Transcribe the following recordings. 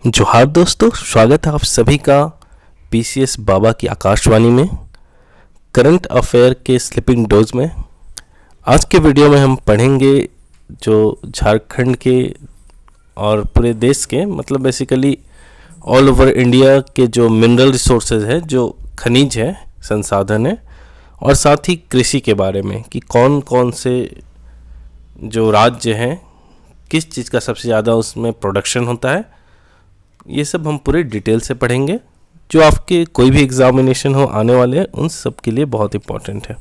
जोहार दोस्तों, स्वागत है आप सभी का पीसीएस बाबा की आकाशवाणी में करंट अफेयर के स्लिपिंग डोज में। आज के वीडियो में हम पढ़ेंगे जो झारखंड के और पूरे देश के मतलब बेसिकली ऑल ओवर इंडिया के जो मिनरल रिसोर्सेज है, जो खनिज है, संसाधन है, और साथ ही कृषि के बारे में कि कौन कौन से जो राज्य हैं किस चीज़ का सबसे ज़्यादा उसमें प्रोडक्शन होता है। ये सब हम पूरे डिटेल से पढ़ेंगे जो आपके कोई भी एग्जामिनेशन हो आने वाले हैं उन सब के लिए बहुत इंपॉर्टेंट है।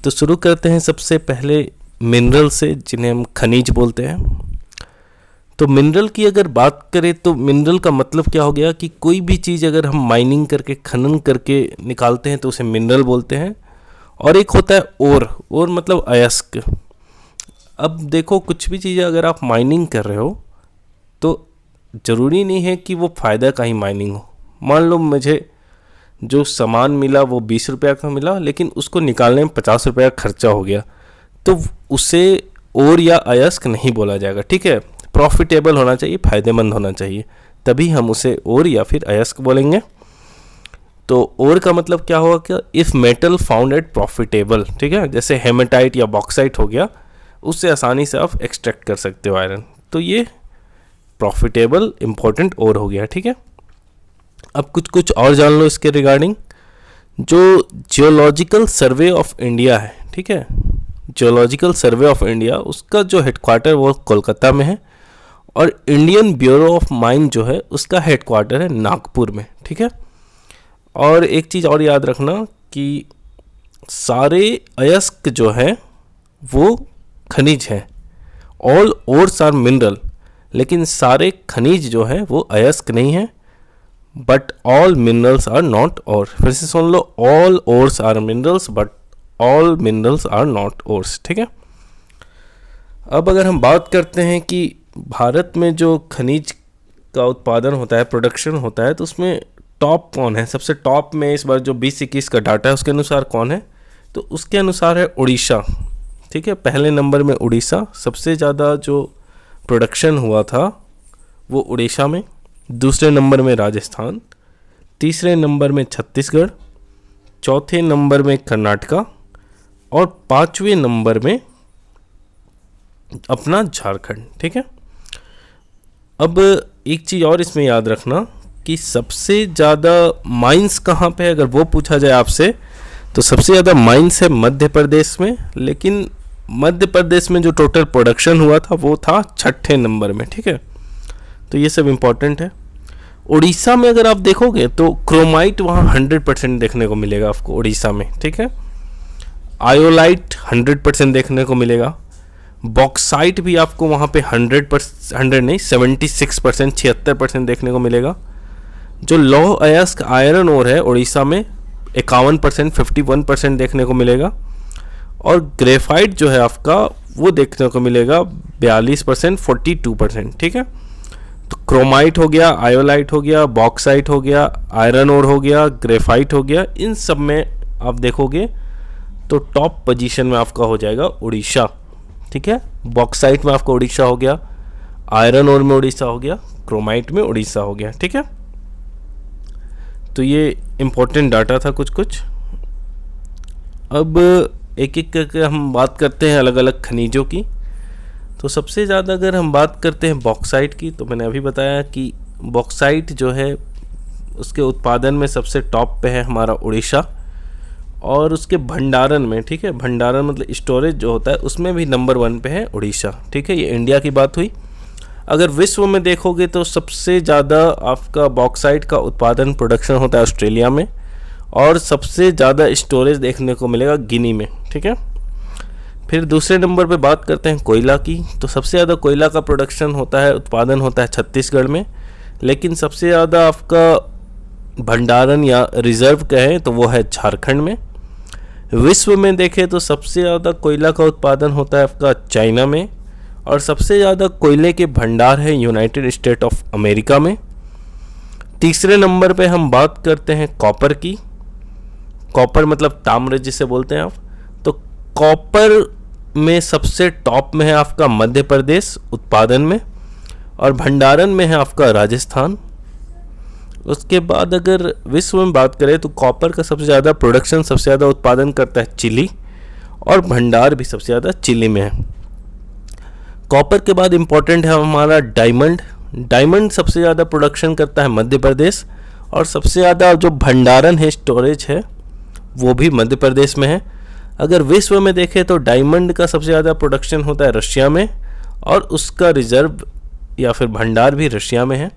तो शुरू करते हैं सबसे पहले मिनरल से, जिन्हें हम खनिज बोलते हैं। तो मिनरल की अगर बात करें तो मिनरल का मतलब क्या हो गया कि कोई भी चीज़ अगर हम माइनिंग करके खनन करके निकालते हैं तो उसे मिनरल बोलते हैं। और एक होता है ओर मतलब अयस्क। अब देखो, कुछ भी चीज़ें अगर आप माइनिंग कर रहे हो तो ज़रूरी नहीं है कि वो फ़ायदा का ही माइनिंग हो। मान लो मुझे जो सामान मिला वो 20 रुपये का मिला, लेकिन उसको निकालने में 50 रुपये का खर्चा हो गया, तो उसे ओर या अयस्क नहीं बोला जाएगा। ठीक है, प्रॉफिटेबल होना चाहिए, फ़ायदेमंद होना चाहिए, तभी हम उसे ओर या फिर अयस्क बोलेंगे। तो ओर का मतलब क्या होगा कि if metal found at profitable, ठीक है, जैसे हेमेटाइट या बॉक्साइट हो गया, उससे आसानी से आप एक्सट्रैक्ट कर सकते हो आयरन, तो ये प्रॉफिटेबल इंपॉर्टेंट और हो गया। ठीक है, अब कुछ और जान लो इसके रिगार्डिंग। जो जियोलॉजिकल सर्वे ऑफ इंडिया है, ठीक है, जियोलॉजिकल सर्वे ऑफ इंडिया, उसका जो हेडक्वार्टर वो कोलकाता में है, और इंडियन ब्यूरो ऑफ माइन जो है उसका हेडक्वार्टर है नागपुर में। ठीक है, और एक चीज़ और याद रखना कि सारे अयस्क जो है वो खनिज हैं, ऑल ओर्स आर मिनरल, लेकिन सारे खनिज जो है वो अयस्क नहीं है। But all minerals are not ore. फिर से सुन लो, all ores are minerals but all minerals are not ores. ठीक है, अब अगर हम बात करते हैं कि भारत में जो खनिज का उत्पादन होता है, प्रोडक्शन होता है, तो उसमें टॉप कौन है? सबसे टॉप में इस बार जो 2021 का डाटा है उसके अनुसार कौन है? तो उसके अनुसार है उड़ीसा। ठीक है, पहले नंबर में उड़ीसा, सबसे ज़्यादा जो प्रोडक्शन हुआ था वो उड़ीसा में। दूसरे नंबर में राजस्थान, तीसरे नंबर में छत्तीसगढ़, चौथे नंबर में कर्नाटका, और पांचवें नंबर में अपना झारखंड। ठीक है, अब एक चीज़ और इसमें याद रखना कि सबसे ज़्यादा माइंस कहाँ पे है, अगर वो पूछा जाए आपसे तो सबसे ज़्यादा माइंस है मध्य प्रदेश में, लेकिन मध्य प्रदेश में जो टोटल प्रोडक्शन हुआ था वो था 6ठे नंबर में। ठीक है, तो ये सब इम्पोर्टेंट है। उड़ीसा में अगर आप देखोगे तो क्रोमाइट वहाँ 100% देखने को मिलेगा आपको उड़ीसा में। ठीक है, आयोलाइट 100% देखने को मिलेगा। बॉक्साइट भी आपको वहाँ पे 100 नहीं 76%, 76% देखने को मिलेगा। जो लौह अयस्क आयरन ओर है उड़ीसा में 51%, 51% देखने को मिलेगा। और ग्रेफाइट जो है आपका वो देखने को मिलेगा 42%, 42%। ठीक है, तो क्रोमाइट हो गया, आयोलाइट हो गया, बॉक्साइट हो गया, आयरन ओर हो गया, ग्रेफाइट हो गया, इन सब में आप देखोगे तो टॉप पोजीशन में आपका हो जाएगा उड़ीसा। ठीक है, बॉक्साइट में आपका उड़ीसा हो गया, आयरन ओर में उड़ीसा हो गया, क्रोमाइट में उड़ीसा हो गया। ठीक है, तो ये इम्पोर्टेंट डाटा था कुछ। अब एक एक करके हम बात करते हैं अलग अलग खनिजों की। तो सबसे ज़्यादा अगर हम बात करते हैं बॉक्साइट की, तो मैंने अभी बताया कि बॉक्साइट जो है उसके उत्पादन में सबसे टॉप पे है हमारा उड़ीसा, और उसके भंडारण में, ठीक है, भंडारण मतलब स्टोरेज जो होता है उसमें भी नंबर 1 पे है उड़ीसा। ठीक है, ये इंडिया की बात हुई। अगर विश्व में देखोगे तो सबसे ज़्यादा आपका बॉक्साइट का उत्पादन प्रोडक्शन होता है ऑस्ट्रेलिया में, और सबसे ज़्यादा स्टोरेज देखने को मिलेगा गिनी में। ठीक है, फिर दूसरे नंबर पे बात करते हैं कोयला की। तो सबसे ज़्यादा कोयला का प्रोडक्शन होता है, उत्पादन होता है छत्तीसगढ़ में, लेकिन सबसे ज़्यादा आपका भंडारण या रिजर्व कहें तो वो है झारखंड में। विश्व में देखें तो सबसे ज़्यादा कोयला का उत्पादन होता है आपका चाइना में, और सबसे ज़्यादा कोयले के भंडार है यूनाइटेड स्टेट ऑफ अमेरिका में। तीसरे नंबर पे हम बात करते हैं कॉपर की। कॉपर मतलब ताम्र जिसे बोलते हैं आप। तो कॉपर में सबसे टॉप में है आपका मध्य प्रदेश उत्पादन में, और भंडारण में है आपका राजस्थान। उसके बाद अगर विश्व में बात करें तो कॉपर का सबसे ज़्यादा प्रोडक्शन, सबसे ज़्यादा उत्पादन करता है चिली, और भंडार भी सबसे ज़्यादा चिली में है। कॉपर के बाद इम्पोर्टेंट है हमारा डायमंड। डायमंड सबसे ज़्यादा प्रोडक्शन करता है मध्य प्रदेश, और सबसे ज़्यादा जो भंडारण है, स्टोरेज है, वो भी मध्य प्रदेश में है। अगर विश्व में देखें तो डायमंड का सबसे ज़्यादा प्रोडक्शन होता है रशिया में, और उसका रिजर्व या फिर भंडार भी रशिया में है।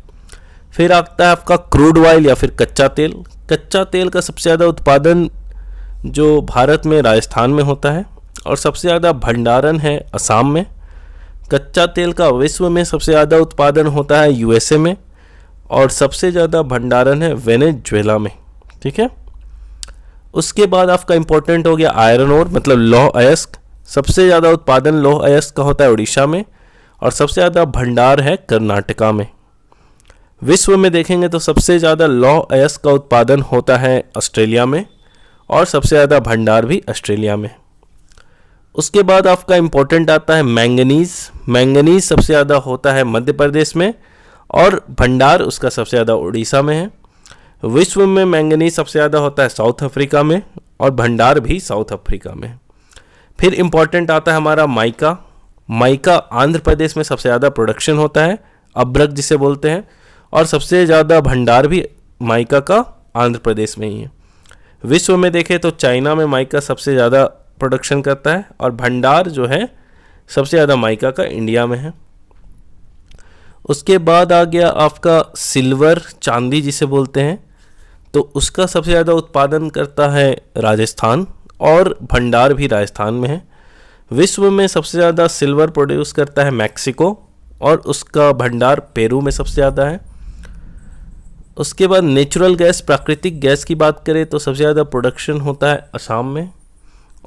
फिर आता है आपका क्रूड ऑयल या फिर कच्चा तेल। कच्चा तेल का सबसे ज़्यादा उत्पादन जो भारत में राजस्थान में होता है, और सबसे ज़्यादा भंडारण है असम में। कच्चा तेल का विश्व में सबसे ज़्यादा उत्पादन होता है यूएसए में, और सबसे ज़्यादा भंडारण है वेनेजुएला में। ठीक है। उसके बाद आपका इंपॉर्टेंट हो गया आयरन ओर, मतलब लौह अयस्क। सबसे ज़्यादा उत्पादन लौह अयस्क का होता है उड़ीसा में, और सबसे ज़्यादा भंडार है कर्नाटका में। विश्व में देखेंगे तो सबसे ज़्यादा लौह अयस्क का उत्पादन होता है ऑस्ट्रेलिया में, और सबसे ज़्यादा भंडार भी ऑस्ट्रेलिया में। उसके बाद आपका इम्पोर्टेंट आता है मैंगनीज। मैंगनीज सबसे ज़्यादा होता है मध्य प्रदेश में, और भंडार उसका सबसे ज़्यादा उड़ीसा में है। विश्व में मैंगनीज सबसे ज़्यादा होता है साउथ अफ्रीका में, और भंडार भी साउथ अफ्रीका में। फिर इम्पोर्टेंट आता है हमारा माइका। माइका आंध्र प्रदेश में सबसे ज़्यादा प्रोडक्शन होता है, अब्रक जिसे बोलते हैं, और सबसे ज़्यादा भंडार भी माइका का आंध्र प्रदेश में ही है। विश्व में देखें तो चाइना में माइका सबसे ज़्यादा प्रोडक्शन करता है, और भंडार जो है सबसे ज़्यादा माइका का इंडिया में है। उसके बाद आ गया आपका सिल्वर, चांदी जिसे बोलते हैं, तो उसका सबसे ज़्यादा उत्पादन करता है राजस्थान, और भंडार भी राजस्थान में है। विश्व में सबसे ज़्यादा सिल्वर प्रोड्यूस करता है मैक्सिको, और उसका भंडार पेरू में सबसे ज़्यादा है। उसके बाद नेचुरल गैस, प्राकृतिक गैस की बात करें तो सबसे ज़्यादा प्रोडक्शन होता है असम में,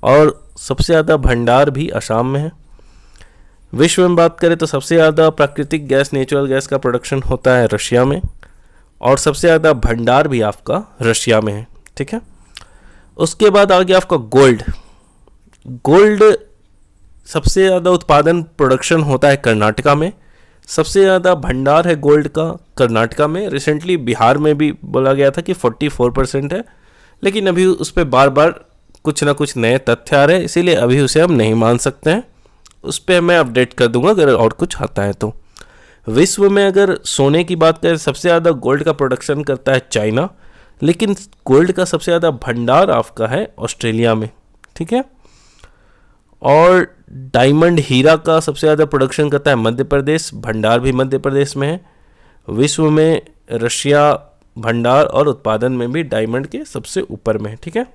और सबसे ज़्यादा भंडार भी असम में है। विश्व में बात करें तो सबसे ज़्यादा प्राकृतिक गैस, नेचुरल गैस का प्रोडक्शन होता है रशिया में, और सबसे ज़्यादा भंडार भी आपका रशिया में है। ठीक है। उसके बाद आ गया आपका गोल्ड। गोल्ड सबसे ज़्यादा उत्पादन, प्रोडक्शन होता है कर्नाटका में। सबसे ज़्यादा भंडार है गोल्ड का कर्नाटका में। रिसेंटली बिहार में भी बोला गया था कि 44% है, लेकिन अभी उस पर बार बार कुछ ना कुछ नए तथ्य आ रहे हैं, इसीलिए अभी उसे हम नहीं मान सकते हैं। उस पर मैं अपडेट कर दूंगा अगर और कुछ आता है तो। विश्व में अगर सोने की बात करें, सबसे ज़्यादा गोल्ड का प्रोडक्शन करता है चाइना, लेकिन गोल्ड का सबसे ज़्यादा भंडार आपका है ऑस्ट्रेलिया में। ठीक है। और डायमंड, हीरा का सबसे ज़्यादा प्रोडक्शन करता है मध्य प्रदेश, भंडार भी मध्य प्रदेश में है। विश्व में रशिया भंडार और उत्पादन में भी डायमंड के सबसे ऊपर में है। ठीक है।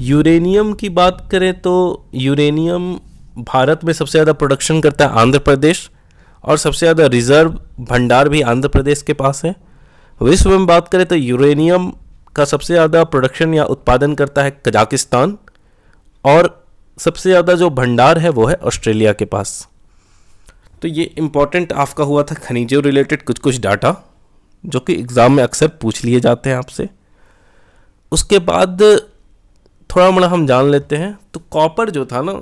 यूरेनियम की बात करें तो यूरेनियम भारत में सबसे ज़्यादा प्रोडक्शन करता है आंध्र प्रदेश, और सबसे ज़्यादा रिजर्व भंडार भी आंध्र प्रदेश के पास है। विश्व में बात करें तो यूरेनियम का सबसे ज़्यादा प्रोडक्शन या उत्पादन करता है कजाकिस्तान, और सबसे ज़्यादा जो भंडार है वो है ऑस्ट्रेलिया के पास। तो ये इम्पॉर्टेंट आपका हुआ था खनिजों रिलेटेड कुछ कुछ डाटा, जो कि एग्ज़ाम में अक्सर पूछ लिए जाते हैं आपसे। उसके बाद थोड़ा मोड़ा हम जान लेते हैं। तो कॉपर जो था ना,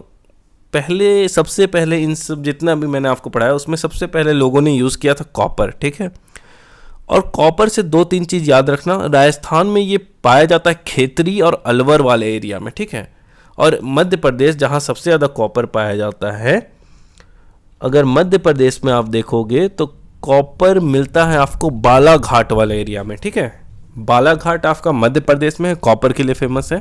पहले सबसे पहले इन सब जितना भी मैंने आपको पढ़ाया उसमें सबसे पहले लोगों ने यूज़ किया था कॉपर। ठीक है। और कॉपर से 2-3 चीज़ याद रखना। राजस्थान में ये पाया जाता है खेतरी और अलवर वाले एरिया में। ठीक है। और मध्य प्रदेश जहाँ सबसे ज़्यादा कॉपर पाया जाता है, अगर मध्य प्रदेश में आप देखोगे तो कॉपर मिलता है आपको बालाघाट वाले एरिया में। ठीक है। बालाघाट आपका मध्य प्रदेश में है, कॉपर के लिए फेमस है।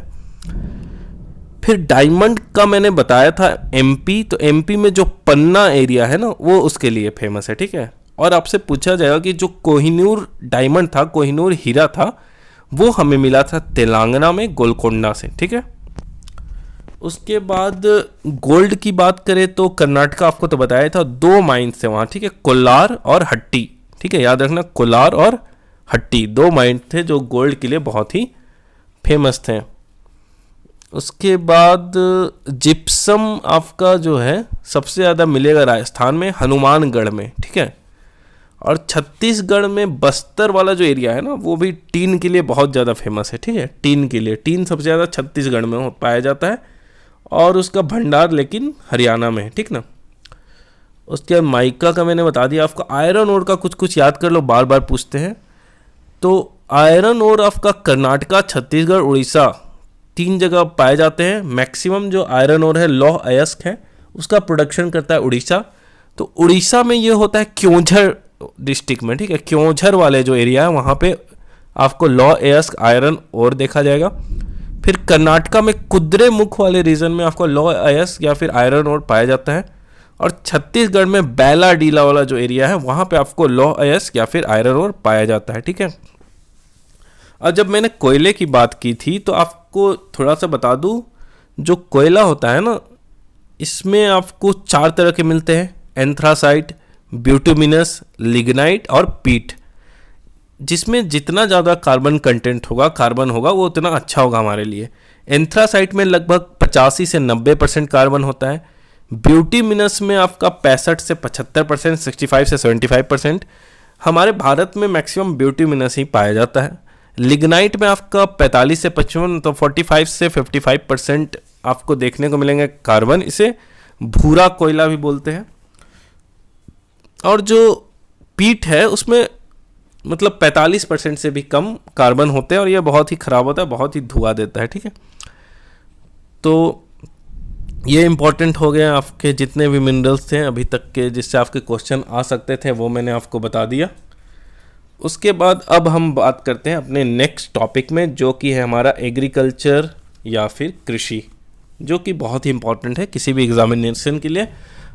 फिर डायमंड का मैंने बताया था एमपी, तो एमपी में जो पन्ना एरिया है ना, वो उसके लिए फेमस है। ठीक है। और आपसे पूछा जाएगा कि जो कोहिनूर डायमंड था, कोहिनूर हीरा था, वो हमें मिला था तेलंगाना में गोलकोंडा से। ठीक है। उसके बाद गोल्ड की बात करें तो कर्नाटका आपको तो बताया था, 2 माइंस थे वहाँ। ठीक है। कोलार और हट्टी। ठीक है, याद रखना, कोलार और हट्टी 2 माइंस थे जो गोल्ड के लिए बहुत ही फेमस थे। उसके बाद जिप्सम आपका जो है सबसे ज़्यादा मिलेगा राजस्थान में, हनुमानगढ़ में। ठीक है। और छत्तीसगढ़ में बस्तर वाला जो एरिया है ना, वो भी टीन के लिए बहुत ज़्यादा फेमस है। ठीक है। टीन के लिए, टीन सबसे ज़्यादा छत्तीसगढ़ में पाया जाता है, और उसका भंडार लेकिन हरियाणा में है। ठीक ना। उसके बाद माइका का मैंने बता दिया आपको। आयरन ओर का कुछ कुछ याद कर लो, बार बार पूछते हैं। तो आयरन ओर आपका कर्नाटका, छत्तीसगढ़, उड़ीसा 3 जगह पाए जाते हैं। मैक्सिमम जो आयरन ओर है लौह अयस्क है उसका प्रोडक्शन करता है उड़ीसा। तो उड़ीसा में ये होता है क्योंझर डिस्ट्रिक्ट में, ठीक है, क्योंझर वाले जो एरिया है वहाँ पे आपको लौह अयस्क आयरन ओर देखा जाएगा। फिर कर्नाटका में कुद्रेमुख वाले रीजन में आपको लौह अयस्क या फिर आयरन ओर पाया जाता है। और छत्तीसगढ़ में बैलाडीला वाला जो एरिया है वहाँ पे आपको लौह अयस्क या फिर आयरन ओर पाया जाता है, ठीक है। और जब मैंने कोयले की बात की थी तो आपको थोड़ा सा बता दूं, जो कोयला होता है ना इसमें आपको 4 तरह के मिलते हैं, एंथ्रासाइट, ब्यूटुमिनस, लिग्नाइट और पीट। जिसमें जितना ज़्यादा कार्बन कंटेंट होगा, कार्बन होगा, वो उतना अच्छा होगा हमारे लिए। एंथ्रासाइट में लगभग 85 से 90% कार्बन होता है। ब्यूटुमिनस में आपका 65 से 75%, 65 से 75%। हमारे भारत में मैक्सिमम ब्यूटुमिनस ही पाया जाता है। लिग्नाइट में आपका 45 से 55, तो 45 से 55% आपको देखने को मिलेंगे कार्बन। इसे भूरा कोयला भी बोलते हैं। और जो पीट है उसमें मतलब 45% से भी कम कार्बन होते हैं और ये बहुत ही ख़राब होता है, बहुत ही धुआं देता है, ठीक है। तो ये इम्पॉर्टेंट हो गया, आपके जितने भी मिनरल्स थे अभी तक के जिससे आपके क्वेश्चन आ सकते थे वो मैंने आपको बता दिया। उसके बाद अब हम बात करते हैं अपने नेक्स्ट टॉपिक में, जो कि है हमारा एग्रीकल्चर या फिर कृषि, जो कि बहुत ही इंपॉर्टेंट है किसी भी एग्जामिनेशन के लिए।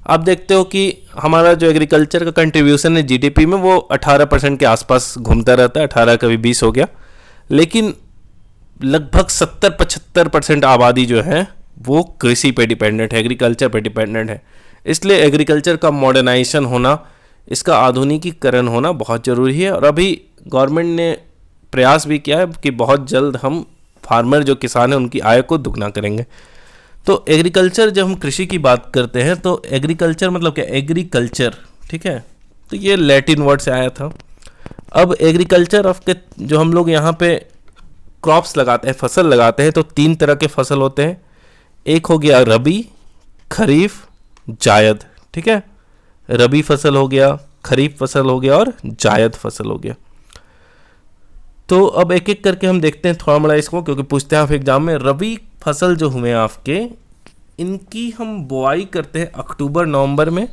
आप देखते हो कि हमारा जो एग्रीकल्चर का कंट्रीब्यूशन है जीडीपी में वो 18% के आसपास घूमता रहता है, 18 कभी 20 हो गया। लेकिन लगभग 70-75% आबादी जो है वो कृषि पे डिपेंडेंट है, एग्रीकल्चर पे डिपेंडेंट है। इसलिए एग्रीकल्चर का मॉडर्नाइजेशन होना, इसका आधुनिकीकरण होना बहुत ज़रूरी है। और अभी गवर्नमेंट ने प्रयास भी किया है कि बहुत जल्द हम फार्मर जो किसान हैं उनकी आय को दुगना करेंगे। तो एग्रीकल्चर, जब हम कृषि की बात करते हैं तो एग्रीकल्चर मतलब क्या, एग्रीकल्चर, ठीक है, तो ये लैटिन वर्ड से आया था। अब एग्रीकल्चर ऑफ के जो हम लोग यहाँ पे क्रॉप्स लगाते हैं, फसल लगाते हैं, तो 3 तरह के फसल होते हैं। एक हो गया रबी, खरीफ, जायद, ठीक है। रबी फसल हो गया, खरीफ फसल हो गया और जायद फसल हो गया। तो अब एक एक करके हम देखते हैं थोड़ा बड़ा इसको, क्योंकि पूछते हैं आप एग्जाम में। रबी फसल जो हुए आपके, इनकी हम बुआई करते हैं अक्टूबर नवंबर में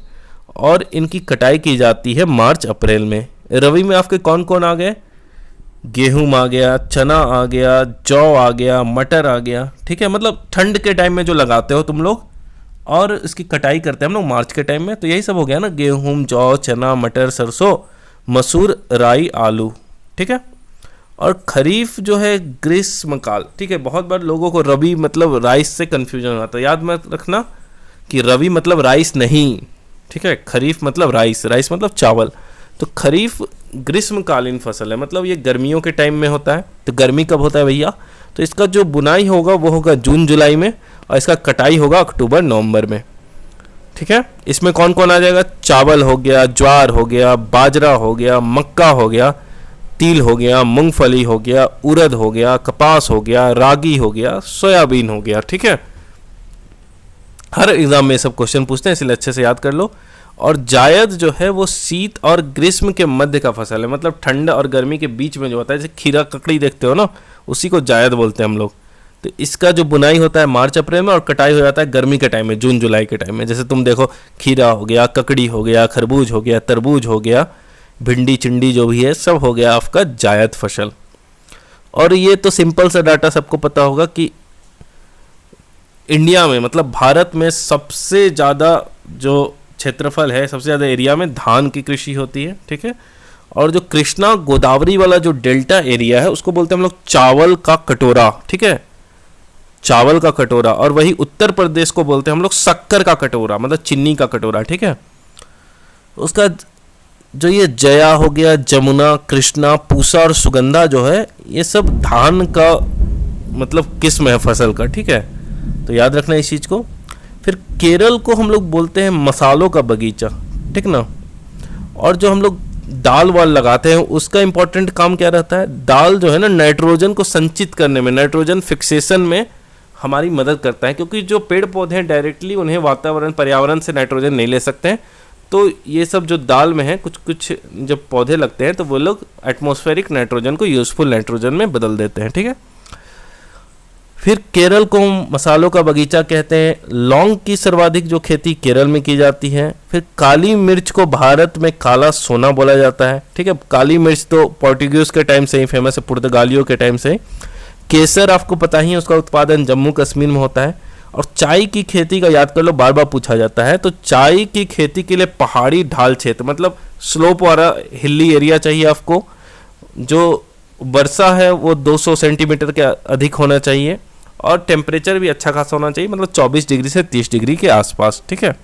और इनकी कटाई की जाती है मार्च अप्रैल में। रबी में आपके कौन कौन आ गए, गेहूं आ गया, चना आ गया, जौ आ गया, मटर आ गया, ठीक है। मतलब ठंड के टाइम में जो लगाते हो तुम लोग, और इसकी कटाई करते हैं हम लोग मार्च के टाइम में। तो यही सब हो गया ना, गेहूं, जौ, चना, मटर, सरसों, मसूर, राई, आलू, ठीक है। और खरीफ जो है ग्रीष्मकाल, ठीक है। बहुत बार लोगों को रबी मतलब राइस से कन्फ्यूजन आता है, याद मत रखना कि रबी मतलब राइस नहीं, ठीक है। खरीफ मतलब राइस, राइस मतलब चावल। तो खरीफ ग्रीष्मकालीन फसल है, मतलब ये गर्मियों के टाइम में होता है। तो गर्मी कब होता है भैया, तो इसका जो बुनाई होगा वो होगा जून जुलाई में और इसका कटाई होगा अक्टूबर नवंबर में, ठीक है। इसमें कौन कौन आ जाएगा, चावल हो गया, ज्वार हो गया, बाजरा हो गया, मक्का हो गया, तिल हो गया, मूंगफली हो गया, उड़द हो गया, कपास हो गया, रागी हो गया, सोयाबीन हो गया, ठीक है। हर एग्जाम में सब क्वेश्चन पूछते हैं, इसलिए अच्छे से याद कर लो। और जायद जो है वो शीत और ग्रीष्म के मध्य का फसल है, मतलब ठंड और गर्मी के बीच में जो होता है, जैसे खीरा ककड़ी देखते हो ना, उसी को जायद बोलते हैं हम लोग। तो इसका जो बुनाई होता है मार्च अप्रैल में और कटाई हो जाता है गर्मी के टाइम में, जून जुलाई के टाइम में। जैसे तुम देखो खीरा हो गया, ककड़ी हो गया, खरबूज हो गया, तरबूज हो गया, भिंडी चिंडी जो भी है सब हो गया आपका जायद फसल। और ये तो सिंपल सा डाटा सबको पता होगा कि इंडिया में मतलब भारत में सबसे ज़्यादा जो क्षेत्रफल है, सबसे ज़्यादा एरिया में धान की कृषि होती है, ठीक है। और जो कृष्णा गोदावरी वाला जो डेल्टा एरिया है उसको बोलते हैं हम लोग चावल का कटोरा, ठीक है, चावल का कटोरा। और वही उत्तर प्रदेश को बोलते हैं हम लोग शक्कर का कटोरा, मतलब चीनी का कटोरा, ठीक है। उसका जो ये जया हो गया, जमुना, कृष्णा, पूसा और सुगंधा जो है, ये सब धान का मतलब किस्म है फसल का, ठीक है। तो याद रखना इस चीज़ को। फिर केरल को हम लोग बोलते हैं मसालों का बगीचा, ठीक ना। और जो हम लोग दाल वाल लगाते हैं उसका इंपॉर्टेंट काम क्या रहता है, दाल जो है ना नाइट्रोजन को संचित करने में, नाइट्रोजन फिक्सेशन में हमारी मदद करता है। क्योंकि जो पेड़ पौधे हैं डायरेक्टली उन्हें वातावरण पर्यावरण से नाइट्रोजन नहीं ले सकते हैं, तो ये सब जो दाल में है, कुछ कुछ जब पौधे लगते हैं तो वो लोग एटमॉस्फेरिक नाइट्रोजन को यूजफुल नाइट्रोजन में बदल देते हैं, ठीक है। फिर केरल को मसालों का बगीचा कहते हैं। लौंग की सर्वाधिक जो खेती केरल में की जाती है। फिर काली मिर्च को भारत में काला सोना बोला जाता है, ठीक है। काली मिर्च तो पोर्टुगीज के टाइम से ही फेमस है, पुर्तगालियों के टाइम से। केसर आपको पता ही है, उसका उत्पादन जम्मू कश्मीर में होता है। और चाय की खेती का याद कर लो, बार बार पूछा जाता है। तो चाय की खेती के लिए पहाड़ी ढाल क्षेत्र, मतलब स्लोप वाला हिली एरिया चाहिए आपको। जो वर्षा है वो 200 सेंटीमीटर के अधिक होना चाहिए, और टेम्परेचर भी अच्छा खासा होना चाहिए, मतलब 24 डिग्री से 30 डिग्री के आसपास, ठीक है।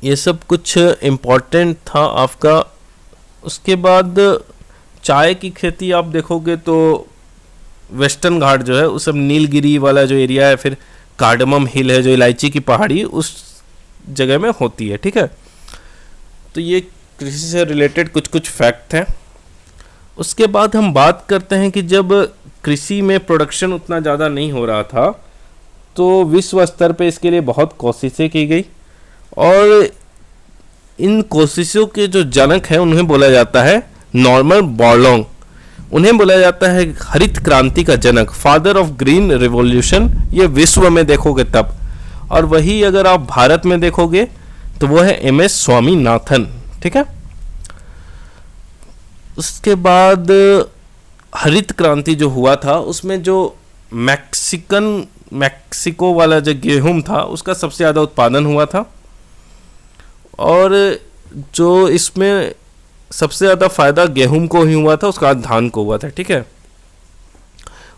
ये सब कुछ इम्पोर्टेंट था आपका। उसके बाद चाय की खेती आप देखोगे तो वेस्टर्न घाट जो है उस सब नीलगिरी वाला जो एरिया है, फिर कार्डमम हिल है जो इलायची की पहाड़ी, उस जगह में होती है, ठीक है। तो ये कृषि से रिलेटेड कुछ कुछ फैक्ट हैं। उसके बाद हम बात करते हैं कि जब कृषि में प्रोडक्शन उतना ज़्यादा नहीं हो रहा था तो विश्व स्तर पे इसके लिए बहुत कोशिशें की गई, और इन कोशिशों के जो जनक हैं उन्हें बोला जाता है नॉर्मन बोरलॉग। उन्हें बोला जाता है हरित क्रांति का जनक, फादर ऑफ ग्रीन रिवॉल्यूशन। ये विश्व में देखोगे तब, और वही अगर आप भारत में देखोगे तो वो है MS स्वामीनाथन, ठीक है। उसके बाद हरित क्रांति जो हुआ था उसमें जो मैक्सिको वाला जो गेहूं था उसका सबसे ज़्यादा उत्पादन हुआ था, और जो इसमें सबसे ज़्यादा फायदा गेहूं को ही हुआ था, उसके बाद धान को हुआ था, ठीक है।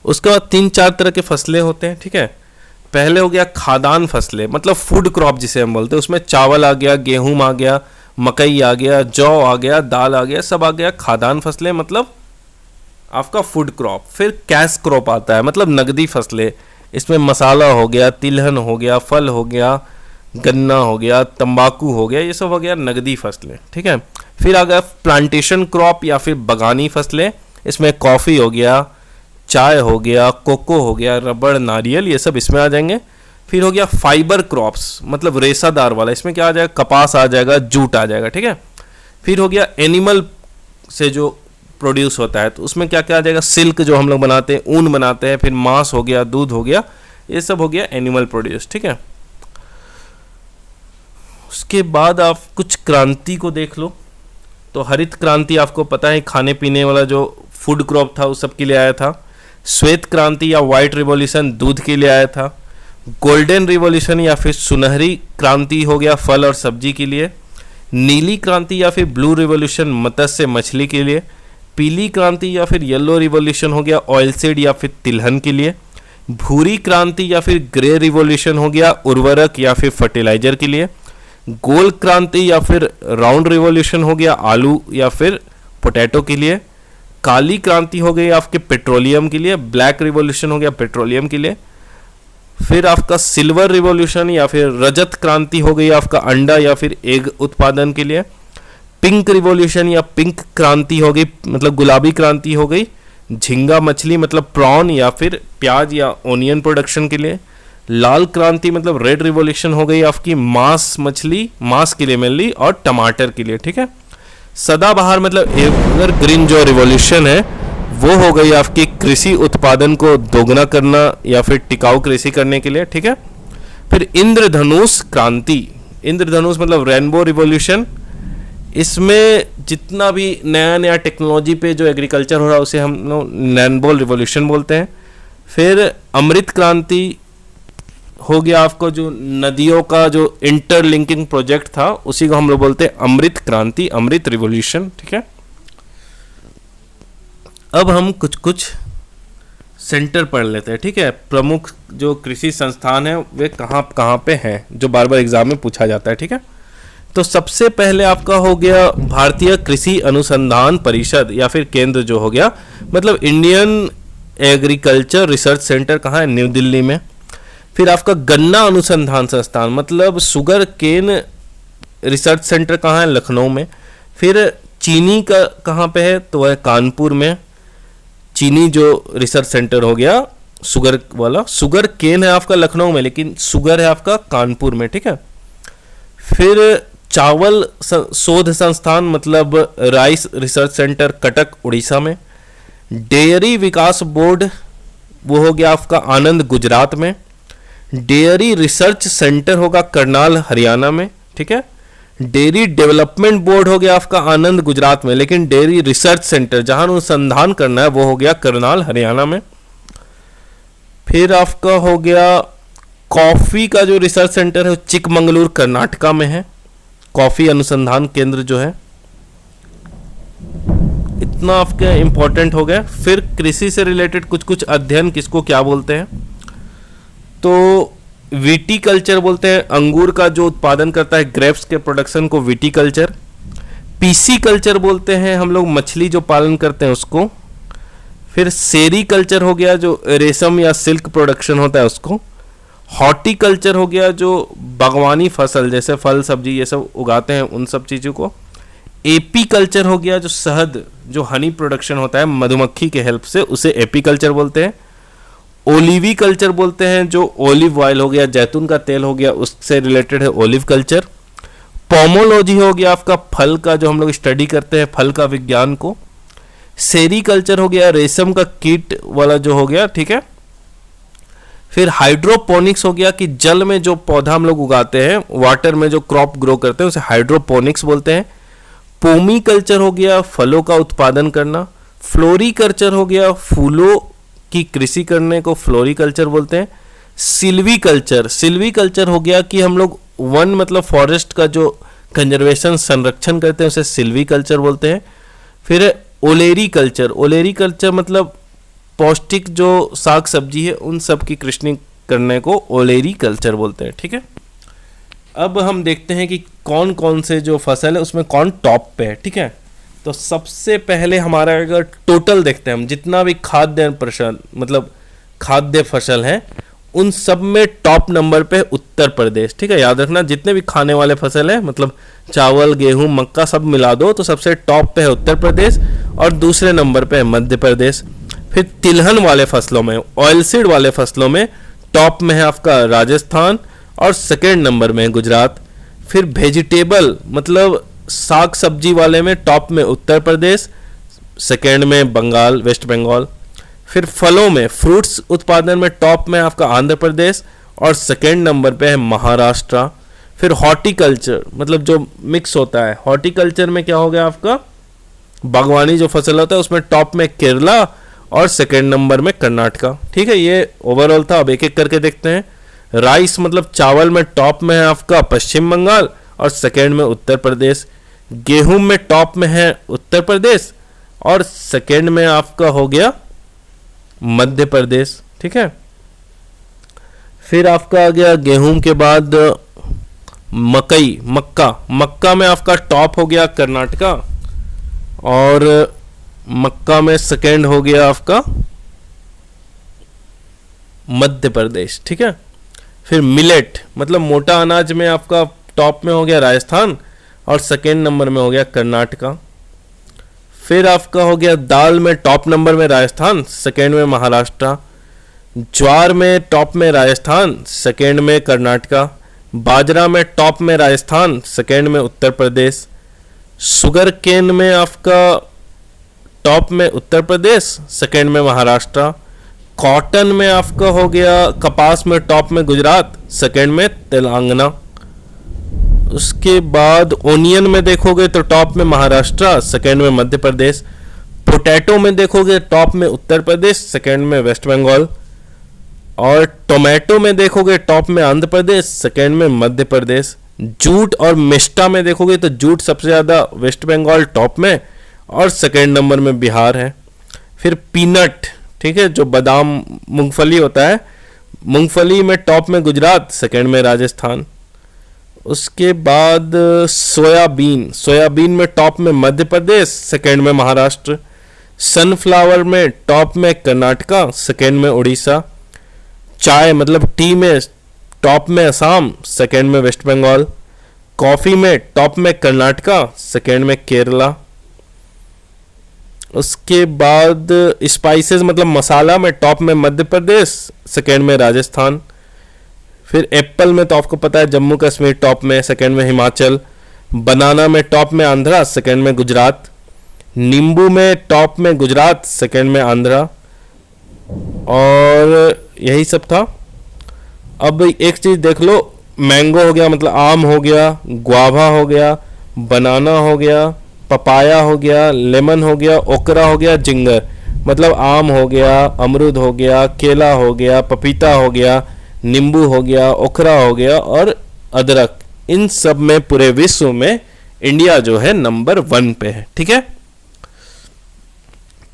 उसके बाद 3-4 तरह के फसलें होते हैं, ठीक है। पहले हो गया खाद्यान्न फसलें, मतलब फूड क्रॉप जिसे हम बोलते हैं। उसमें चावल आ गया, गेहूं आ गया, मकई आ गया, जौ आ गया, दाल आ गया, सब आ गया खाद्यान्न फसलें, मतलब आपका फूड क्रॉप। फिर कैश क्रॉप आता है, मतलब नगदी फसलें। इसमें मसाला हो गया, तिलहन हो गया, फल हो गया, गन्ना हो गया, तंबाकू हो गया, ये सब हो गया नगदी फसलें, ठीक है। फिर आ गया प्लांटेशन क्रॉप या फिर बागानी फसलें। इसमें कॉफ़ी हो गया, चाय हो गया, कोको हो गया, रबड़, नारियल, ये सब इसमें आ जाएंगे। फिर हो गया फाइबर क्रॉप्स, मतलब रेसादार वाला। इसमें क्या आ जाएगा, कपास आ जाएगा, जूट आ जाएगा, ठीक है। फिर हो गया एनिमल से जो प्रोड्यूस होता है, तो उसमें क्या क्या आ जाएगा, सिल्क जो हम लोग बनाते हैं, ऊन बनाते हैं, फिर मांस हो गया, दूध हो गया, ये सब हो गया एनिमल प्रोड्यूस, ठीक है। उसके बाद आप कुछ क्रांति को देख लो। तो हरित क्रांति आपको पता है, खाने पीने वाला जो फूड क्रॉप था उस सब के लिए आया था। श्वेत क्रांति या वाइट रिवॉल्यूशन दूध के लिए आया था। गोल्डन रिवॉल्यूशन या फिर सुनहरी क्रांति हो गया फल और सब्जी के लिए। नीली क्रांति या फिर ब्लू रिवॉल्यूशन मत्स्य मछली के लिए। पीली क्रांति या फिर येलो रिवॉल्यूशन हो गया ऑयलसीड या फिर तिलहन के लिए। भूरी क्रांति या फिर ग्रे रिवॉल्यूशन हो गया उर्वरक या फिर फर्टिलाइजर के लिए। गोल क्रांति या फिर राउंड रिवॉल्यूशन हो गया आलू या फिर पोटैटो के लिए। काली क्रांति हो गई आपके पेट्रोलियम के लिए। ब्लैक रिवॉल्यूशन हो गया पेट्रोलियम के लिए। फिर आपका सिल्वर रिवॉल्यूशन या फिर रजत क्रांति हो गई आपका अंडा या फिर एग उत्पादन के लिए। पिंक रिवॉल्यूशन या पिंक क्रांति हो गई, मतलब गुलाबी क्रांति हो गई झींगा मछली, मतलब प्रॉन या फिर प्याज या ओनियन प्रोडक्शन के लिए। लाल क्रांति मतलब रेड रिवॉल्यूशन हो गई आपकी मांस मछली, मांस के लिए मेनली, और टमाटर के लिए, ठीक है। सदाबहार मतलब एवर ग्रीन जो रिवॉल्यूशन है वो हो गई आपकी कृषि उत्पादन को दोगुना करना या फिर टिकाऊ कृषि करने के लिए, ठीक है। फिर इंद्रधनुष क्रांति, इंद्रधनुष मतलब रेनबो रिवॉल्यूशन। इसमें जितना भी नया नया टेक्नोलॉजी पे जो एग्रीकल्चर हो रहा है उसे हम लोग रेनबो रिवॉल्यूशन बोलते हैं। फिर अमृत क्रांति हो गया आपको, जो नदियों का जो इंटरलिंकिंग प्रोजेक्ट था उसी को हम लोग बोलते हैं अमृत क्रांति, अमृत रिवॉल्यूशन, ठीक है। अब हम कुछ कुछ सेंटर पढ़ लेते हैं, ठीक है। प्रमुख जो कृषि संस्थान है वे कहाँ कहाँ पे हैं, जो बार बार एग्जाम में पूछा जाता है, ठीक है। तो सबसे पहले आपका हो गया भारतीय कृषि अनुसंधान परिषद या फिर केंद्र जो हो गया, मतलब इंडियन एग्रीकल्चर रिसर्च सेंटर कहाँ है, न्यू दिल्ली में। फिर आपका गन्ना अनुसंधान संस्थान मतलब शुगर केन रिसर्च सेंटर कहाँ है, लखनऊ में। फिर चीनी का कहाँ पे है, तो वह कानपुर में। चीनी जो रिसर्च सेंटर हो गया शुगर वाला। शुगर केन है आपका लखनऊ में, लेकिन शुगर है आपका कानपुर में, ठीक है। फिर चावल शोध संस्थान मतलब rice research centre Cuttack Orissa में। डेयरी विकास बोर्ड वो हो गया आपका आनंद गुजरात में। डेयरी रिसर्च सेंटर होगा करनाल हरियाणा में, ठीक है। डेयरी डेवलपमेंट बोर्ड हो गया आपका आनंद गुजरात में, लेकिन डेयरी रिसर्च सेंटर जहां अनुसंधान करना है वो हो गया करनाल हरियाणा में। फिर आपका हो गया कॉफी का जो रिसर्च सेंटर है चिकमंगलूर कर्नाटका में है, कॉफी अनुसंधान केंद्र जो है। इतना आपके इंपॉर्टेंट हो गया। फिर कृषि से रिलेटेड कुछ कुछ अध्ययन किसको क्या बोलते हैं, तो विटीकल्चर बोलते हैं, अंगूर का जो उत्पादन करता है ग्रेप्स के प्रोडक्शन को विटीकल्चर। पीसी कल्चर बोलते हैं हम लोग मछली जो पालन करते हैं उसको। फिर सेरीकल्चर हो गया जो रेशम या सिल्क प्रोडक्शन होता है उसको। हॉर्टिकल्चर हो गया जो बागवानी फसल जैसे फल सब्जी ये सब उगाते हैं उन सब चीज़ों को। एपीकल्चर हो गया जो शहद जो हनी प्रोडक्शन होता है मधुमक्खी के हेल्प से, उसे एपीकल्चर बोलते हैं। ओलिवी कल्चर बोलते हैं जो ओलिव ऑयल हो गया जैतून का तेल हो गया उससे रिलेटेड है ओलिव कल्चर। पोमोलॉजी हो गया आपका फल का जो हम लोग स्टडी करते हैं फल का विज्ञान को। सेरीकल्चर हो गया रेशम का कीट वाला जो हो गया, ठीक है। फिर हाइड्रोपोनिक्स हो गया कि जल में जो पौधा हम लोग उगाते हैं, वाटर में जो क्रॉप ग्रो करते हैं उसे हाइड्रोपोनिक्स बोलते हैं। पोमीकल्चर हो गया फलों का उत्पादन करना। फ्लोरीकल्चर हो गया फूलों की कृषि करने को फ्लोरीकल्चर बोलते हैं। सिल्वीकल्चर हो गया कि हम लोग वन मतलब फॉरेस्ट का जो कंजर्वेशन संरक्षण करते हैं उसे सिल्वीकल्चर बोलते हैं। फिर ओलेरीकल्चर मतलब पौष्टिक जो साग सब्जी है उन सब की कृषि करने को ओलेरीकल्चर बोलते हैं, ठीक है। अब हम देखते हैं कि कौन कौन से जो फसल है उसमें कौन टॉप पे है, ठीक है। तो सबसे पहले हमारा अगर टोटल देखते हैं हम जितना भी खाद्य फसल मतलब खाद्य फसल है उन सब में टॉप नंबर पे उत्तर प्रदेश, ठीक है। याद रखना जितने भी खाने वाले फसल है मतलब चावल गेहूं मक्का सब मिला दो तो सबसे टॉप पे है उत्तर प्रदेश और दूसरे नंबर पे है मध्य प्रदेश। फिर तिलहन वाले फसलों में ऑयलसीड वाले फसलों में टॉप में है आपका राजस्थान और सेकेंड नंबर में है गुजरात। फिर वेजिटेबल मतलब साग सब्जी वाले में टॉप में उत्तर प्रदेश, सेकेंड में बंगाल वेस्ट बंगाल। फिर फलों में फ्रूट्स उत्पादन में टॉप में आपका आंध्र प्रदेश और सेकेंड नंबर पे है महाराष्ट्र। फिर हॉर्टिकल्चर मतलब जो मिक्स होता है, हॉर्टिकल्चर में क्या हो गया आपका बागवानी जो फसल होता है उसमें टॉप में केरला और सेकेंड नंबर में कर्नाटका, ठीक है। ये ओवरऑल था। अब एक एक करके देखते हैं। राइस मतलब चावल में टॉप में है आपका पश्चिम बंगाल और सेकेंड में उत्तर प्रदेश। गेहूं में टॉप में है उत्तर प्रदेश और सेकेंड में आपका हो गया मध्य प्रदेश, ठीक है। फिर आपका आ गया गेहूं के बाद मकई मक्का में आपका टॉप हो गया कर्नाटका और मक्का में सेकेंड हो गया आपका मध्य प्रदेश, ठीक है। फिर मिलेट मतलब मोटा अनाज में आपका टॉप में हो गया राजस्थान और सेकेंड नंबर में हो गया कर्नाटका। फिर आपका हो गया दाल में टॉप नंबर में राजस्थान, सेकेंड में महाराष्ट्र। ज्वार में टॉप में राजस्थान, सेकेंड में कर्नाटका। बाजरा में टॉप में राजस्थान, सेकेंड में उत्तर प्रदेश। शुगर केन में आपका टॉप में उत्तर प्रदेश, सेकेंड में महाराष्ट्र। कॉटन में आपका हो गया कपास में टॉप में गुजरात, सेकेंड में तेलंगाना। उसके बाद ओनियन में देखोगे तो टॉप में महाराष्ट्र, सेकेंड में मध्य प्रदेश। पोटैटो में देखोगे टॉप में उत्तर प्रदेश, सेकेंड में वेस्ट बंगाल। और टोमेटो में देखोगे टॉप में आंध्र प्रदेश, सेकेंड में मध्य प्रदेश। जूट और मेस्टा में देखोगे तो जूट सबसे ज़्यादा वेस्ट बंगाल टॉप में और सेकेंड नंबर में बिहार है। फिर पीनट, ठीक है, जो बादाम मूंगफली होता है, मूंगफली में टॉप में गुजरात, सेकेंड में राजस्थान। उसके बाद सोयाबीन में टॉप में मध्य प्रदेश, सेकेंड में महाराष्ट्र। सनफ्लावर में टॉप में कर्नाटका, सेकेंड में उड़ीसा। चाय मतलब टी में टॉप में असम, सेकेंड में वेस्ट बंगाल। कॉफ़ी में टॉप में कर्नाटका, सेकेंड में केरला। उसके बाद स्पाइसेस मतलब मसाला में टॉप में मध्य प्रदेश, सेकेंड में राजस्थान। फिर एप्पल में तो आपको पता है जम्मू कश्मीर टॉप में, सेकंड में हिमाचल। बनाना में टॉप में आंध्रा, सेकंड में गुजरात। नींबू में टॉप में गुजरात, सेकंड में आंध्रा। और यही सब था। अब एक चीज़ देख लो, मैंगो हो गया मतलब आम हो गया, गुआवा हो गया, बनाना हो गया, पपाया हो गया, लेमन हो गया, ओकरा हो गया, जिंगर मतलब आम हो गया, अमरूद हो गया, केला हो गया, पपीता हो गया, नींबू हो गया, ओकरा हो गया और अदरक। इन सब में पूरे विश्व में इंडिया जो है नंबर 1 पे है। ठीक है,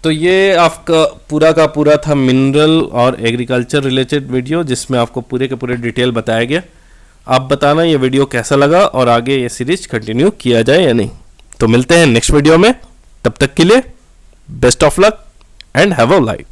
तो ये आपका पूरा का पूरा था मिनरल और एग्रीकल्चर रिलेटेड वीडियो, जिसमें आपको पूरे के पूरे डिटेल बताया गया। आप बताना ये वीडियो कैसा लगा और आगे ये सीरीज कंटिन्यू किया जाए या नहीं। तो मिलते हैं नेक्स्ट वीडियो में, तब तक के लिए best of luck and have a life.